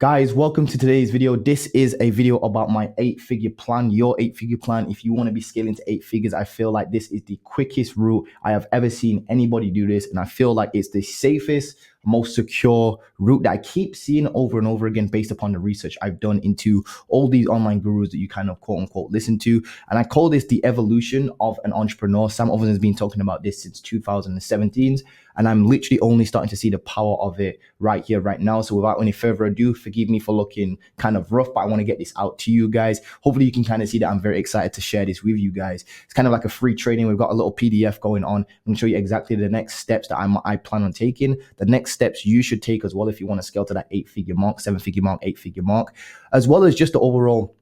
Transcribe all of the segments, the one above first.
Guys, welcome to today's video. This is a video about my 8-figure plan, your 8-figure plan. If you want to be scaling to 8 figures, I feel like this is the quickest route I have ever seen anybody do this. And I feel like it's the safest, most secure route that I keep seeing over and over again based upon the research I've done into all these online gurus that you kind of quote unquote listen to. And I call this the evolution of an entrepreneur. Sam Ovens has been talking about this since 2017. And I'm literally only starting to see the power of it right here, right now. So without any further ado, forgive me for looking kind of rough, but I want to get this out to you guys. Hopefully you can kind of see that I'm very excited to share this with you guys. It's kind of like a free training. We've got a little PDF going on. I'm going to show you exactly the next steps that I plan on taking, the next steps you should take as well if you want to scale to that 8-figure mark, 7-figure mark, 8-figure mark, as well as just the overall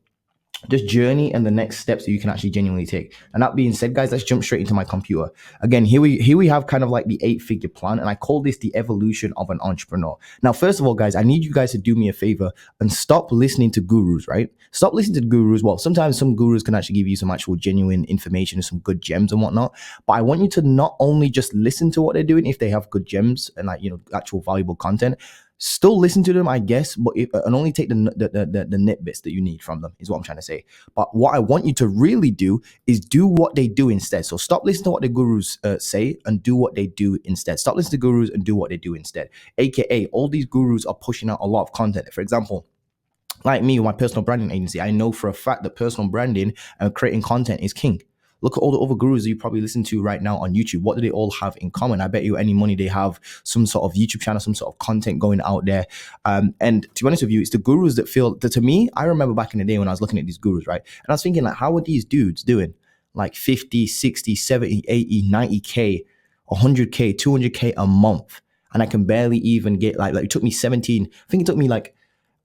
journey and the next steps that you can actually genuinely take. And that being said, guys, let's jump straight into my computer. Again, here we have kind of like the 8-figure plan, and I call this the evolution of an entrepreneur. Now, first of all, guys, I need you guys to do me a favor and stop listening to gurus, right? Stop listening to gurus. Well, sometimes some gurus can actually give you some actual genuine information and some good gems and whatnot. But I want you to not only just listen to what they're doing if they have good gems and actual valuable content. Still listen to them, I guess, but and only take the nitbits that you need from them is what I'm trying to say. But what I want you to really do is do what they do instead. So stop listening to what the gurus say and do what they do instead. Stop listening to gurus and do what they do instead. AKA, all these gurus are pushing out a lot of content. For example, like me, with my personal branding agency, I know for a fact that personal branding and creating content is king. Look at all the other gurus that you probably listen to right now on YouTube. What do they all have in common? I bet you any money they have some sort of YouTube channel, some sort of content going out there. And to be honest with you, it's the gurus that feel that, to me, I remember back in the day when I was looking at these gurus, right? And I was thinking, like, how are these dudes doing like 50, 60, 70, 80, 90K, 100K, 200K a month? And I can barely even get like it took me 17, I think it took me like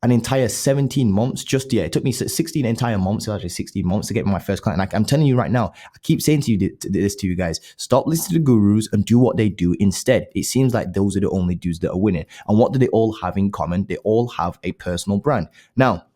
an entire 17 months it took me 16 entire months, actually 16 months to get my first client. And I'm telling you right now, I keep saying to you this to you guys, stop listening to the gurus and do what they do instead. It seems like those are the only dudes that are winning. And what do they all have in common? They all have a personal brand. Now,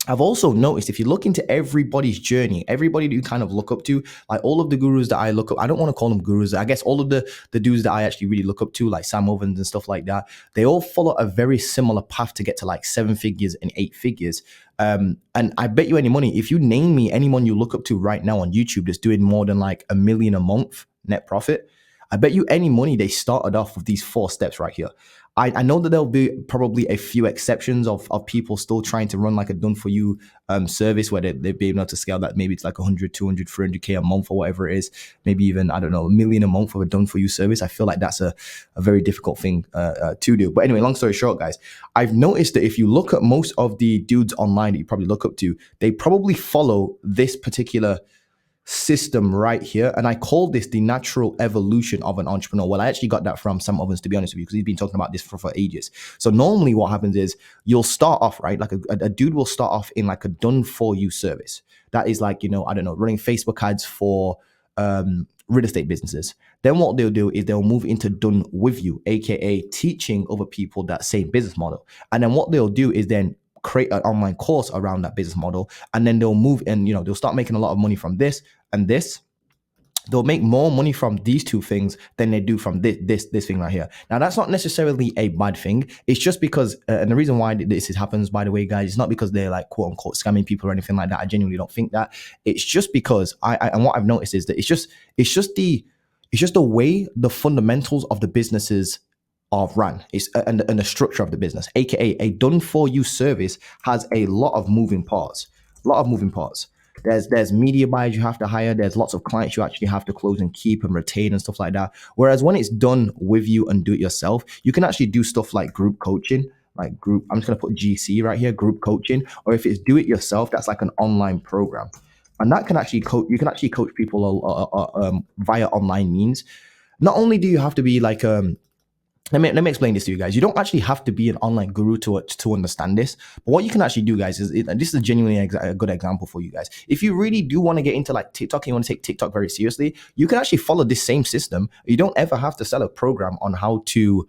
I've also noticed if you look into everybody's journey, everybody that you kind of look up to, like all of the gurus that I look up, I don't want to call them gurus. I guess all of the dudes that I actually really look up to, like Sam Ovens and stuff like that, they all follow a very similar path to get to like 7 figures and 8 figures. And I bet you any money, if you name me anyone you look up to right now on YouTube that's doing more than like $1 million a month net profit, I bet you any money they started off with these 4 steps right here. I know that there'll be probably a few exceptions of people still trying to run like a done-for-you service where they'd be able to scale that. Maybe it's like 100, 200, 300K a month or whatever it is. Maybe even, I don't know, $1 million a month of a done-for-you service. I feel like that's a very difficult thing to do. But anyway, long story short, guys, I've noticed that if you look at most of the dudes online that you probably look up to, they probably follow this particular system right here, and I call this the natural evolution of an entrepreneur. Well, I actually got that from Sam Ovens, to be honest with you, because he's been talking about this for ages. So normally what happens is you'll start off, right, like a dude will start off in like a done for you service that is like, I don't know, running Facebook ads for real estate businesses. Then what they'll do is they'll move into done with you, aka teaching other people that same business model. And then what they'll do is then create an online course around that business model, and then they'll move and they'll start making a lot of money from this and this. They'll make more money from these 2 things than they do from this thing right here. Now, that's not necessarily a bad thing. It's just because, and the reason why this happens, by the way, guys, it's not because they're like quote unquote scamming people or anything like that. I genuinely don't think that. It's just because and what I've noticed is that it's just the way the fundamentals of the businesses are run, and the structure of the business, aka a done for you service has a lot of moving parts. There's media buyers you have to hire. There's lots of clients you actually have to close and keep and retain and stuff like that. Whereas when it's done with you and do it yourself, you can actually do stuff like group coaching, I'm just going to put GC right here, group coaching. Or if it's do it yourself, that's like an online program. And that can actually you can actually coach people via online means. Not only do you have to be like, let me explain this to you guys. You don't actually have to be an online guru to understand this. But what you can actually do, guys, is this is genuinely a good example for you guys. If you really do want to get into like TikTok and you want to take TikTok very seriously, you can actually follow this same system. You don't ever have to sell a program on how to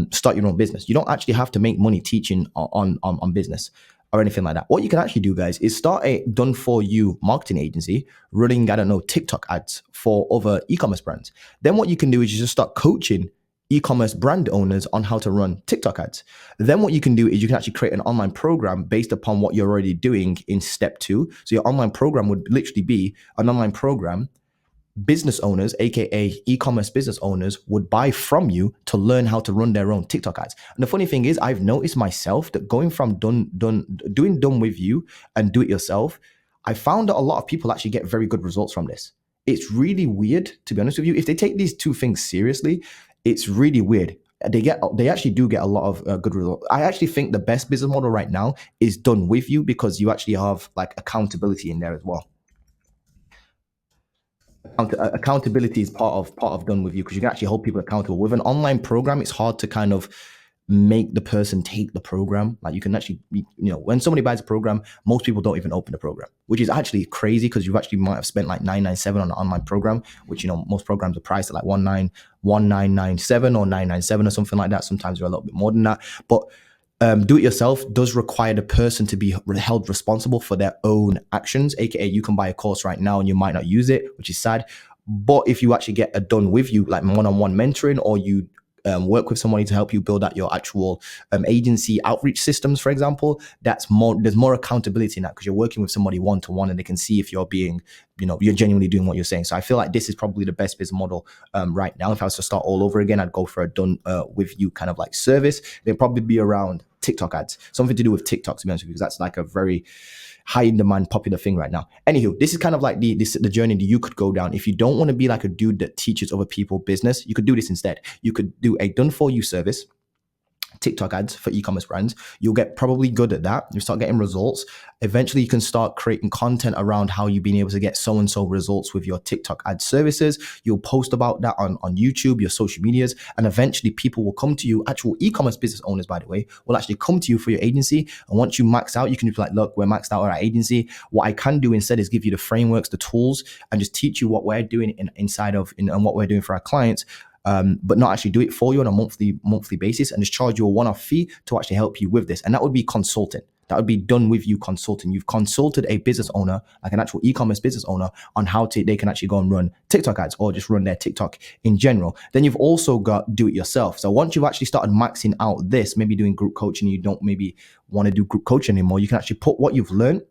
start your own business. You don't actually have to make money teaching on business or anything like that. What you can actually do, guys, is start a done for you marketing agency running, I don't know, TikTok ads for other e-commerce brands. Then what you can do is you just start coaching e-commerce brand owners on how to run TikTok ads. Then what you can do is you can actually create an online program based upon what you're already doing in step 2. So your online program would literally be an online program business owners, aka e-commerce business owners, would buy from you to learn how to run their own TikTok ads. And the funny thing is, I've noticed myself that going from doing done with you and do it yourself, I found that a lot of people actually get very good results from this. It's really weird, to be honest with you. If they take these two things seriously, it's really weird. They actually do get a lot of good results. I actually think the best business model right now is done with you, because you actually have like accountability in there as well. Accountability is part of done with you, because you can actually hold people accountable. With an online program, it's hard to kind of make the person take the program. Like you can actually, when somebody buys a program, most people don't even open the program, which is actually crazy, because you actually might have spent like 997 on an online program, which most programs are priced at like 1997 or 997 or something like that. Sometimes they're a little bit more than that, but do it yourself does require the person to be held responsible for their own actions, aka you can buy a course right now and you might not use it, which is sad. But if you actually get a done with you, like one-on-one mentoring, or you work with somebody to help you build out your actual agency outreach systems, for example, there's more accountability in that, because you're working with somebody one-to-one and they can see if you're being, you're genuinely doing what you're saying. So I feel like this is probably the best business model right now. If I was to start all over again, I'd go for a done with you kind of like service. They'd probably be around TikTok ads, something to do with TikTok, to be honest with you, because that's like a very high in demand, popular thing right now. Anywho, this is kind of like the journey that you could go down. If you don't want to be like a dude that teaches other people business, you could do this instead. You could do a done for you service, TikTok ads for e-commerce brands. You'll get probably good at that. You start getting results. Eventually, you can start creating content around how you've been able to get so-and-so results with your TikTok ad services. You'll post about that on YouTube, your social medias, and eventually people will come to you. Actual e-commerce business owners, by the way, will actually come to you for your agency. And once you max out, you can be like, look, we're maxed out at our agency. What I can do instead is give you the frameworks, the tools, and just teach you what we're doing inside of and what we're doing for our clients. But not actually do it for you on a monthly basis, and just charge you a one-off fee to actually help you with this. And that would be consulting. That would be done with you consulting. You've consulted a business owner, like an actual e-commerce business owner, on how they can actually go and run TikTok ads, or just run their TikTok in general. Then you've also got do it yourself. So once you've actually started maxing out this, maybe doing group coaching, you don't maybe want to do group coaching anymore, you can actually put what you've learned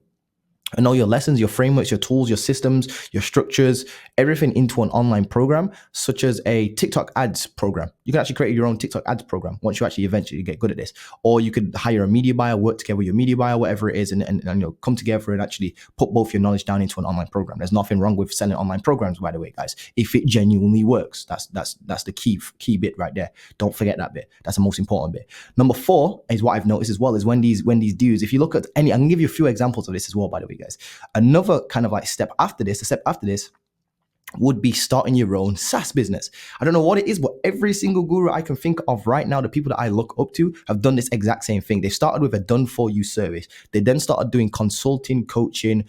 and all your lessons, your frameworks, your tools, your systems, your structures, everything into an online program, such as a TikTok ads program. You can actually create your own TikTok ads program once you actually eventually get good at this. Or you could hire a media buyer, work together with your media buyer, whatever it is, and come together and actually put both your knowledge down into an online program. There's nothing wrong with selling online programs, by the way, guys. If it genuinely works, that's the key bit right there. Don't forget that bit. That's the most important bit. Number 4 is what I've noticed as well, is when these dudes, if you look at any, I can give you a few examples of this as well, by the way, guys. Another kind of like step after this would be starting your own SaaS business. I don't know what it is, but every single guru I can think of right now, the people that I look up to, have done this exact same thing. They started with a done for you service. They then started doing consulting, coaching,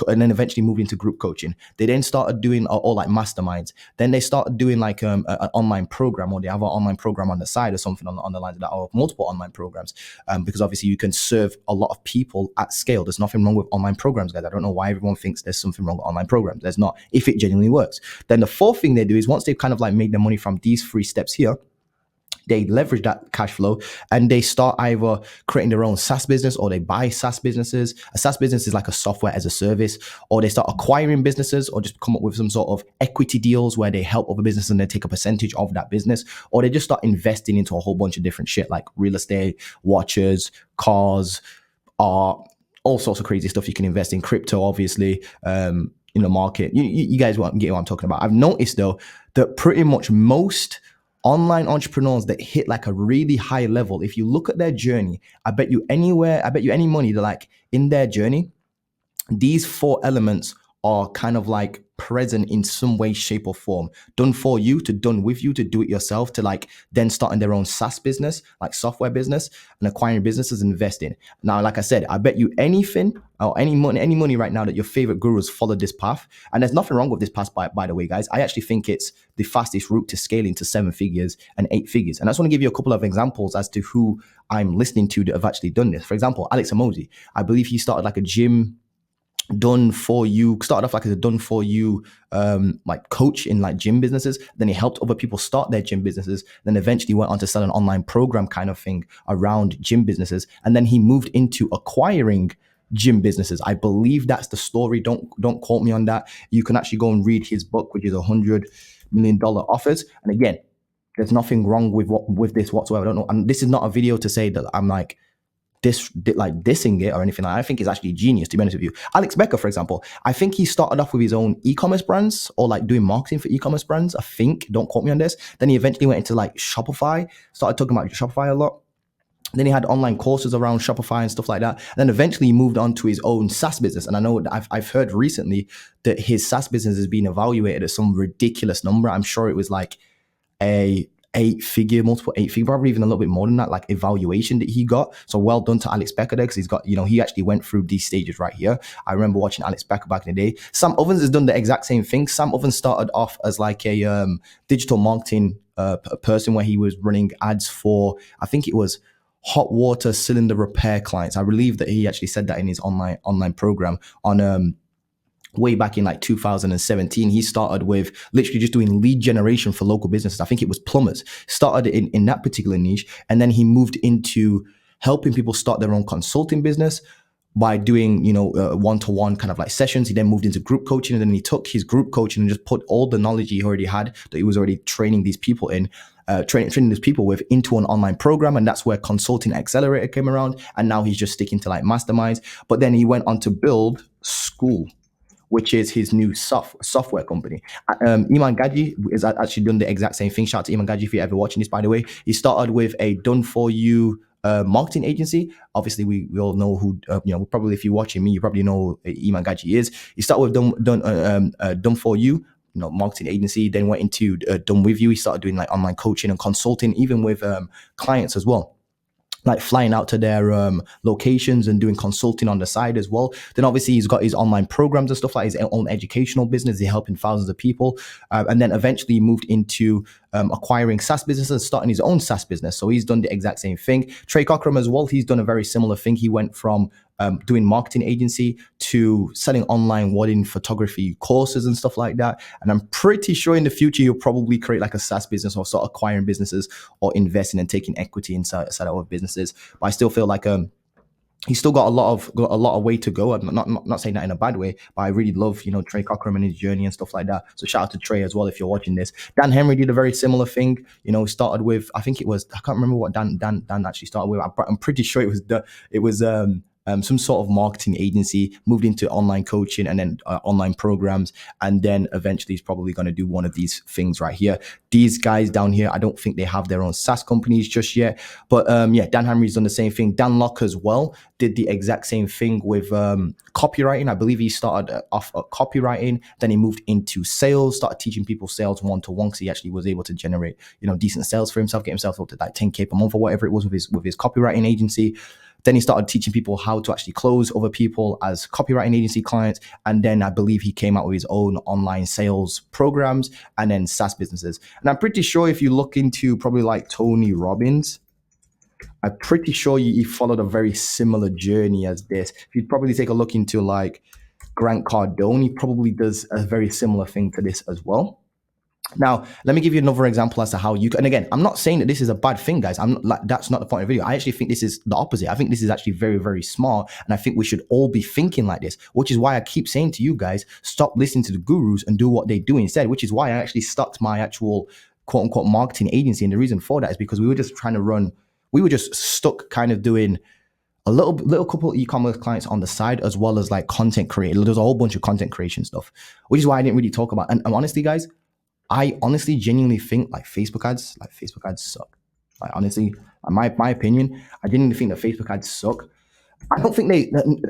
and then eventually moved into group coaching. They then started doing all like masterminds. Then they started doing like an online program, or they have an online program on the side or something on the lines of that, or multiple online programs, because obviously you can serve a lot of people at scale. There's nothing wrong with online programs, guys. I don't know why everyone thinks there's something wrong with online programs. There's not, if it genuinely works. Then the 4th thing they do is, once they've kind of like made their money from these 3 steps here, they leverage that cash flow and they start either creating their own SaaS business, or they buy SaaS businesses. A SaaS business is like a software as a service, or they start acquiring businesses, or just come up with some sort of equity deals where they help other businesses and they take a percentage of that business, or they just start investing into a whole bunch of different shit like real estate, watches, cars, art, all sorts of crazy stuff. You can invest in crypto, obviously, in the market. You guys get what I'm talking about. I've noticed though that pretty much most online entrepreneurs that hit like a really high level, if you look at their journey, I bet you any money that like in their journey, these 4 elements are kind of like present in some way, shape, or form. Done for you, to done with you, to do it yourself, to like then starting their own SaaS business, like software business, and acquiring businesses and investing. Now, like I said, I bet you anything or any money right now that your favorite gurus followed this path. And there's nothing wrong with this path, by the way, guys. I actually think it's the fastest route to scaling to 7 figures and 8 figures. And I just want to give you a couple of examples as to who I'm listening to that have actually done this. For example, Alex Hormozi. I believe he started like a gym done for you, started off like as a done for you like coach in like gym businesses. Then he helped other people start their gym businesses, then eventually went on to sell an online program kind of thing around gym businesses, and then he moved into acquiring gym businesses. I believe that's the story. Don't quote me on that. You can actually go and read his book, which is $100 million offers. And again, there's nothing wrong with this whatsoever. I don't know, and this is not a video to say that I'm like dissing it or anything like that. I think it's actually genius, to be honest with you. Alex Becker, for example, I think he started off with his own e-commerce brands or like doing marketing for e-commerce brands. I think, don't quote me on this. Then he eventually went into like Shopify, started talking about Shopify a lot. Then he had online courses around Shopify and stuff like that. And then eventually he moved on to his own SaaS business. And I know that I've heard recently that his SaaS business has been evaluated at some ridiculous number. I'm sure it was like a multiple eight figure, probably even a little bit more than that, like evaluation that he got. So well done to Alex Becker there, because he's got, he actually went through these stages right here. I remember watching Alex Becker back in the day. Sam Ovens has done the exact same thing. Sam Ovens started off as like a digital marketing person where he was running ads for, I think it was hot water cylinder repair clients. I believe that he actually said that in his online program on way back in like 2017. He started with literally just doing lead generation for local businesses. I think it was plumbers. Started in that particular niche, and then he moved into helping people start their own consulting business by doing, one-to-one kind of like sessions. He then moved into group coaching, and then he took his group coaching and just put all the knowledge he already had that he was already training these people in, training these people with, into an online program. And that's where Consulting Accelerator came around. And now he's just sticking to like masterminds. But then he went on to build School, which is his new software company. Iman Gadji is actually done the exact same thing. Shout out to Iman Gadji if you're ever watching this, by the way. He started with a done-for-you marketing agency. Obviously, we all know who, probably if you're watching me, you probably know who Iman Gadji is. He started with done-for-you, marketing agency, then went into done with you. He started doing like online coaching and consulting, even with clients as well, like flying out to their locations and doing consulting on the side as well. Then obviously he's got his online programs and stuff, like his own educational business. He's helping thousands of people. And then eventually he moved into acquiring SaaS businesses, starting his own SaaS business. So he's done the exact same thing. Trey Cockram as well, he's done a very similar thing. He went from doing marketing agency to selling online wedding photography courses and stuff like that. And I'm pretty sure in the future he'll probably create like a SaaS business or start acquiring businesses or investing and taking equity inside of businesses. But I still feel like he's still got a lot of way to go. I'm not saying that in a bad way, but I really love, Trey Cockram and his journey and stuff like that. So shout out to Trey as well if you're watching this. Dan Henry did a very similar thing. Started with, I think it was, I can't remember what Dan actually started with. I'm pretty sure it was some sort of marketing agency, moved into online coaching and then online programs. And then eventually he's probably going to do one of these things right here. These guys down here, I don't think they have their own SaaS companies just yet. But Dan Henry's done the same thing. Dan Locke as well did the exact same thing with copywriting. I believe he started off at copywriting, then he moved into sales, started teaching people sales one-to-one, because he actually was able to generate, decent sales for himself, get himself up to like 10K per month or whatever it was with his copywriting agency. Then he started teaching people how to actually close other people as copywriting agency clients. And then I believe he came out with his own online sales programs and then SaaS businesses. And I'm pretty sure if you look into probably like Tony Robbins, I'm pretty sure he followed a very similar journey as this. If you probably take a look into like Grant Cardone, he probably does a very similar thing to this as well. Now, let me give you another example as to how you can, and again, I'm not saying that this is a bad thing, guys. I'm not like, that's not the point of the video. I actually think this is the opposite. I think this is actually very, very smart. And I think we should all be thinking like this, which is why I keep saying to you guys, stop listening to the gurus and do what they do instead, which is why I actually stopped my actual quote unquote marketing agency. And the reason for that is because we were just stuck kind of doing a little couple of e-commerce clients on the side, as well as like content creation. There's a whole bunch of content creation stuff, which is why I didn't really talk about. And honestly, guys, I honestly genuinely think like Facebook ads suck. Like honestly, in my opinion, I genuinely think that Facebook ads suck. I don't think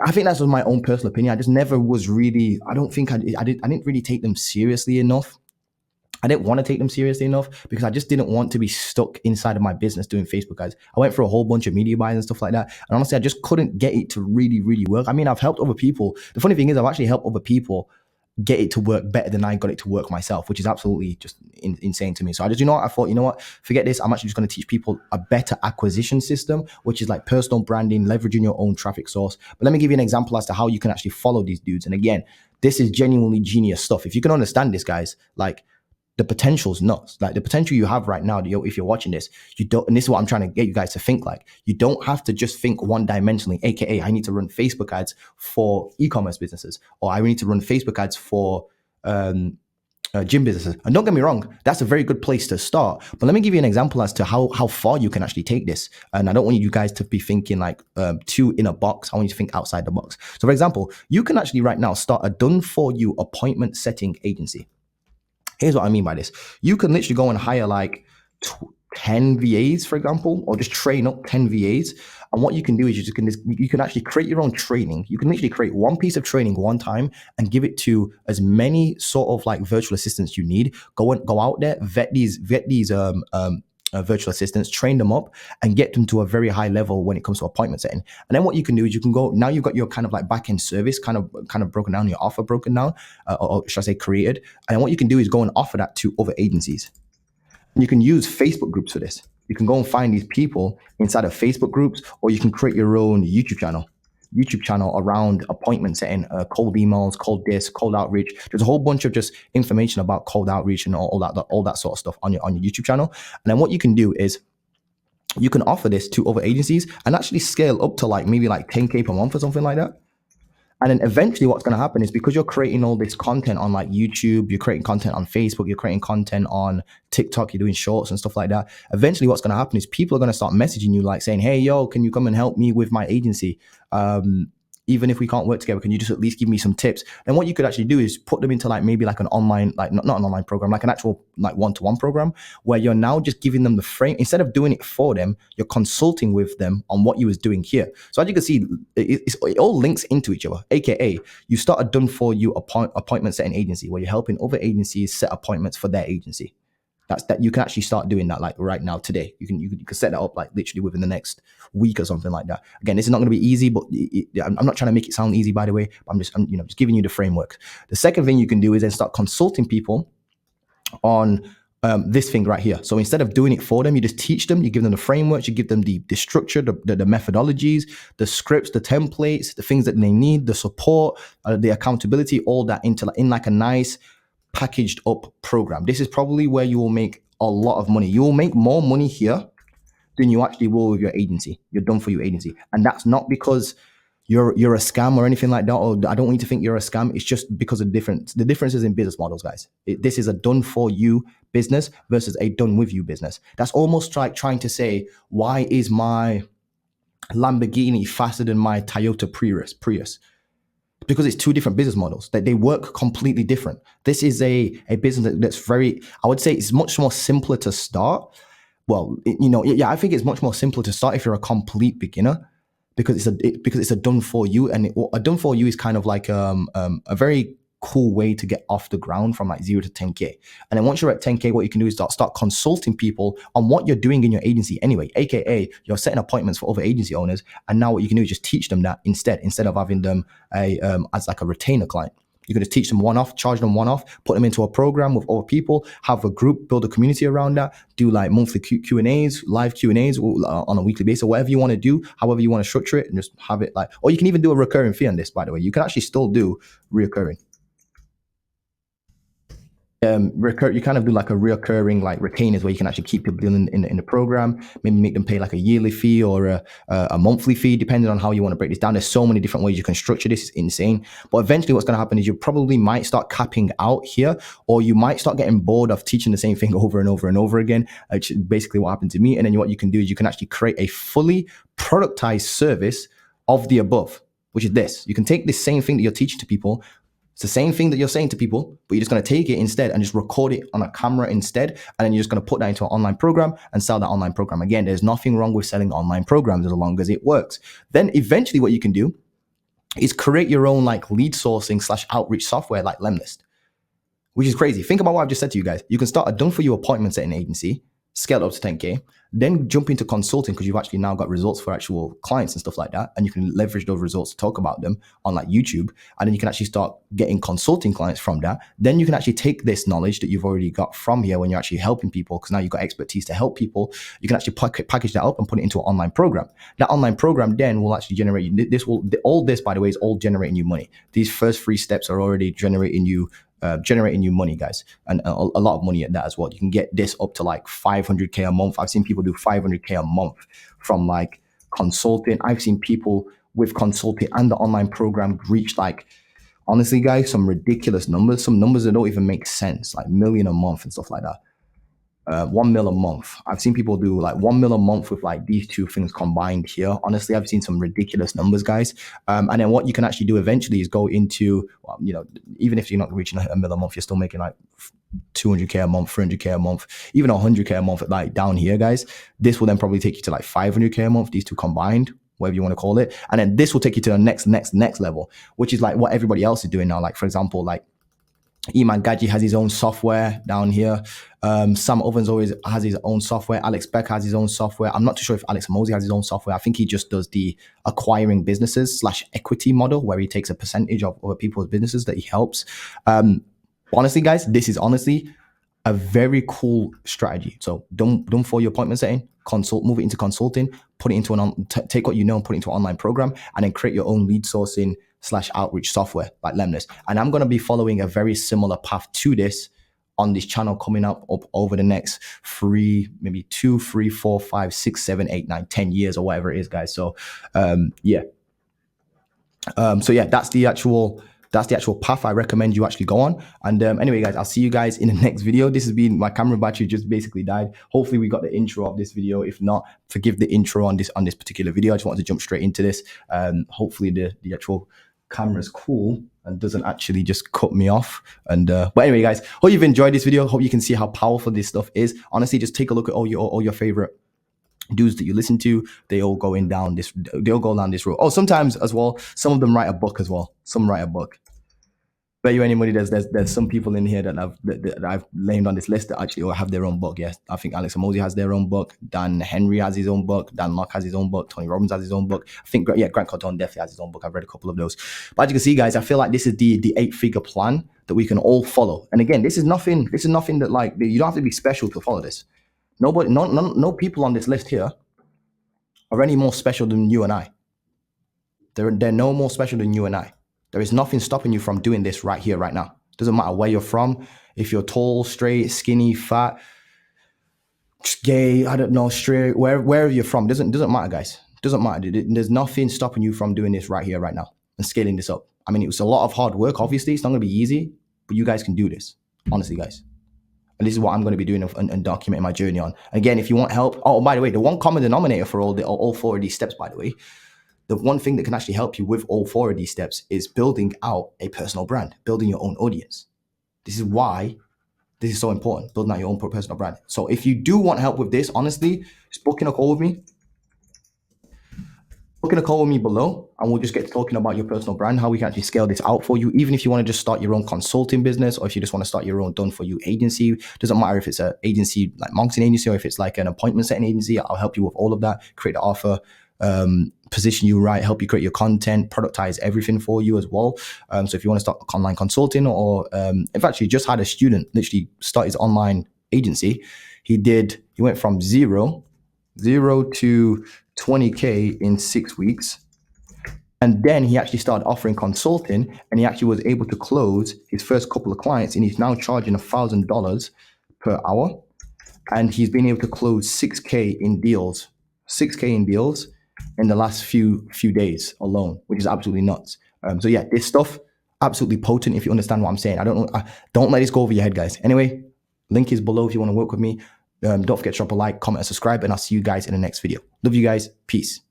I think that's just my own personal opinion. I just never was really, I don't think I didn't really take them seriously enough. I didn't want to take them seriously enough because I just didn't want to be stuck inside of my business doing Facebook ads. I went through a whole bunch of media buys and stuff like that. And honestly, I just couldn't get it to really, really work. I mean, I've helped other people. The funny thing is I've actually helped other people get it to work better than I got it to work myself, which is absolutely just insane to me. So I just, I thought, forget this. I'm actually just going to teach people a better acquisition system, which is like personal branding, leveraging your own traffic source. But let me give you an example as to how you can actually follow these dudes. And again, this is genuinely genius stuff. If you can understand this, guys, like, the potential's nuts. Like, the potential you have right now, if you're watching this, you don't, and this is what I'm trying to get you guys to think like. You don't have to just think one dimensionally, aka I need to run Facebook ads for e-commerce businesses, or I need to run Facebook ads for gym businesses. And don't get me wrong, that's a very good place to start. But let me give you an example as to how far you can actually take this. And I don't want you guys to be thinking like too in a box. I want you to think outside the box. So for example, you can actually right now start a done for you appointment setting agency. Here's what I mean by this. You can literally go and hire like 10 VAs, for example, or just train up 10 VAs. And what you can do is you can actually create your own training. You can literally create one piece of training one time and give it to as many sort of like virtual assistants you need. Go out there, vet these virtual assistants, train them up, and get them to a very high level when it comes to appointment setting. And then what you can do is you can go, now you've got your kind of like back end service kind of broken down, your offer broken down, or should I say created. And what you can do is go and offer that to other agencies. And you can use Facebook groups for this. You can go and find these people inside of Facebook groups, or you can create your own YouTube channel around appointment setting, cold emails, cold this, cold outreach. There's a whole bunch of just information about cold outreach and all that sort of stuff on your YouTube channel. And then what you can do is you can offer this to other agencies and actually scale up to like maybe like 10K per month or something like that. And then eventually what's going to happen is, because you're creating all this content on like YouTube, you're creating content on Facebook, you're creating content on TikTok, you're doing shorts and stuff like that. Eventually what's going to happen is people are going to start messaging you like saying, hey, yo, can you come and help me with my agency? Even if we can't work together, can you just at least give me some tips? Then what you could actually do is put them into like maybe like an online, like not an online program, like an actual like one-to-one program, where you're now just giving them the frame. Instead of doing it for them, you're consulting with them on what you was doing here. So as you can see, it all links into each other, aka you start a done for you appointment setting agency where you're helping other agencies set appointments for their agency. That you can actually start doing that like right now today. You can set that up like literally within the next week or something like that. Again, this is not going to be easy, but I'm not trying to make it sound easy, by the way. I'm just giving you the framework. The second thing you can do is then start consulting people on this thing right here. So instead of doing it for them, you just teach them, you give them the frameworks, you give them the structure, the methodologies, the scripts, the templates, the things that they need, the support, the accountability, all that in like a nice packaged up program. This is probably where you will make a lot of money. You will make more money here than you actually will with your agency, your done for you agency. And that's not because you're a scam or anything like that, or I don't want you to think you're a scam. It's just because of the differences in business models, guys. This is a done for you business versus a done with you business. That's almost like trying to say, why is my Lamborghini faster than my Toyota Prius? Because it's two different business models that they work completely different. This is a business that's very, I would say it's much more simpler to start. Well, I think it's much more simpler to start if you're a complete beginner, because it's a done for you, and a done for you is kind of like a very cool way to get off the ground from like 0 to 10K. And then once you're at 10K, what you can do is start consulting people on what you're doing in your agency anyway, aka you're setting appointments for other agency owners. And now what you can do is just teach them that instead of having them as like a retainer client. You can just teach them one-off, charge them one-off, put them into a program with other people, have a group, build a community around that, do like monthly Q&As, live Q&As on a weekly basis, whatever you want to do, however you want to structure it, and just have it like, or you can even do a recurring fee on this, by the way. You can actually still do reoccurring. You kind of do like a reoccurring like retainers where you can actually keep people in the program, maybe make them pay like a yearly fee or a monthly fee, depending on how you want to break this down. There's so many different ways you can structure this. It's insane. But eventually what's going to happen is you probably might start capping out here, or you might start getting bored of teaching the same thing over and over and over again, which is basically what happened to me. And then what you can do is you can actually create a fully productized service of the above, which is this. You can take this same thing that you're teaching to people. It's the same thing that you're saying to people, but you're just going to take it instead and just record it on a camera instead. And then you're just going to put that into an online program and sell that online program. Again, there's nothing wrong with selling online programs as long as it works. Then eventually what you can do is create your own like lead sourcing / outreach software like Lemlist, which is crazy. Think about what I've just said to you guys. You can start a done for you appointment setting agency, scale it up to 10K, then jump into consulting because you've actually now got results for actual clients and stuff like that. And you can leverage those results to talk about them on like YouTube. And then you can actually start getting consulting clients from that. Then you can actually take this knowledge that you've already got from here when you're actually helping people, because now you've got expertise to help people. You can actually package that up and put it into an online program. That online program then will actually generate all this, by the way, is all generating you money. These first 3 steps are already generating you money, guys, and a lot of money at that as well. You can get this up to like 500K a month. I've seen people do 500K a month from like consulting. I've seen people with consulting and the online program reach like, honestly, guys, some ridiculous numbers, some numbers that don't even make sense, like million a month and stuff like that. 1 mil a month. I've seen people do like 1 mil a month with like these two things combined here. Honestly, I've seen some ridiculous numbers, guys. And then what you can actually do eventually is go into, well, you know, even if you're not reaching a mil a month, you're still making like 200K a month, 300K a month, even 100K a month, like down here, guys. This will then probably take you to like 500K a month, these two combined, whatever you want to call it. And then this will take you to the next level, which is like what everybody else is doing now. Like, for example, like Iman Gaji has his own software down here. Sam Ovens always has his own software. Alex Beck has his own software. I'm not too sure if Alex Mosey has his own software. I think he just does the acquiring businesses / equity model, where he takes a percentage of other people's businesses that he helps. Honestly, guys, this is honestly a very cool strategy. So don't follow your appointment setting. Move it into consulting. Put it into take what you know and put it into an online program, and then create your own lead sourcing / outreach software like Lemnis. And I'm going to be following a very similar path to this on this channel coming up over the next 2, 3, 4, 5, 6, 7, 8, 9, 10 years or whatever it is, guys. So yeah. That's the actual path I recommend you actually go on. And anyway, guys, I'll see you guys in the next video. This has been, my camera battery just basically died. Hopefully we got the intro of this video. If not, forgive the intro on this particular video. I just wanted to jump straight into this. Hopefully the actual camera's cool and doesn't actually just cut me off. And but anyway, guys, hope you've enjoyed this video. Hope you can see how powerful this stuff is. Honestly, just take a look at all your favorite dudes that you listen to. They all go down this road. Oh, sometimes as well, some of them write a book as well. Some write a book. Bet you any money there's some people in here that I've named on this list that actually have their own book. Yes, I think Alex Mosey has their own book. Dan Henry has his own book. Dan Locke has his own book. Tony Robbins has his own book. I think Grant Cardone definitely has his own book. I've read a couple of those. But as you can see, guys, I feel like this is the 8-figure plan that we can all follow. And again, this is nothing that, like, you don't have to be special to follow this. Nobody, no people on this list here are any more special than you and I. They're no more special than you and I. There is nothing stopping you from doing this right here, right now. Doesn't matter where you're from. If you're tall, straight, skinny, fat, gay, I don't know, straight, wherever you're from, doesn't matter, guys. Doesn't matter. There's nothing stopping you from doing this right here, right now, and scaling this up. I mean, it was a lot of hard work. Obviously, it's not going to be easy, but you guys can do this. Honestly, guys. And this is what I'm going to be doing and documenting my journey on. Again, if you want help, oh, by the way, the one common denominator for all 4 of these steps, by the way, the one thing that can actually help you with all 4 of these steps is building out a personal brand, building your own audience. This is why this is so important, building out your own personal brand. So if you do want help with this, honestly, just booking a call with me. Booking a call with me below, and we'll just get talking about your personal brand, how we can actually scale this out for you. Even if you want to just start your own consulting business, or if you just want to start your own done-for-you agency, doesn't matter if it's an agency like marketing agency or if it's like an appointment setting agency. I'll help you with all of that. Create the offer, position you right, help you create your content, productize everything for you as well. So if you want to start online consulting, or in fact, you just had a student literally start his online agency. He went from zero to 20K in 6 weeks. And then he actually started offering consulting, and he actually was able to close his first couple of clients, and he's now charging $1,000 per hour. And he's been able to close 6K in deals in the last few days alone, which is absolutely nuts. So yeah, this stuff, absolutely potent if you understand what I'm saying. Don't let this go over your head, guys. Anyway, link is below if you want to work with me. Don't forget to drop a like, comment, and subscribe, and I'll see you guys in the next video. Love you guys. Peace.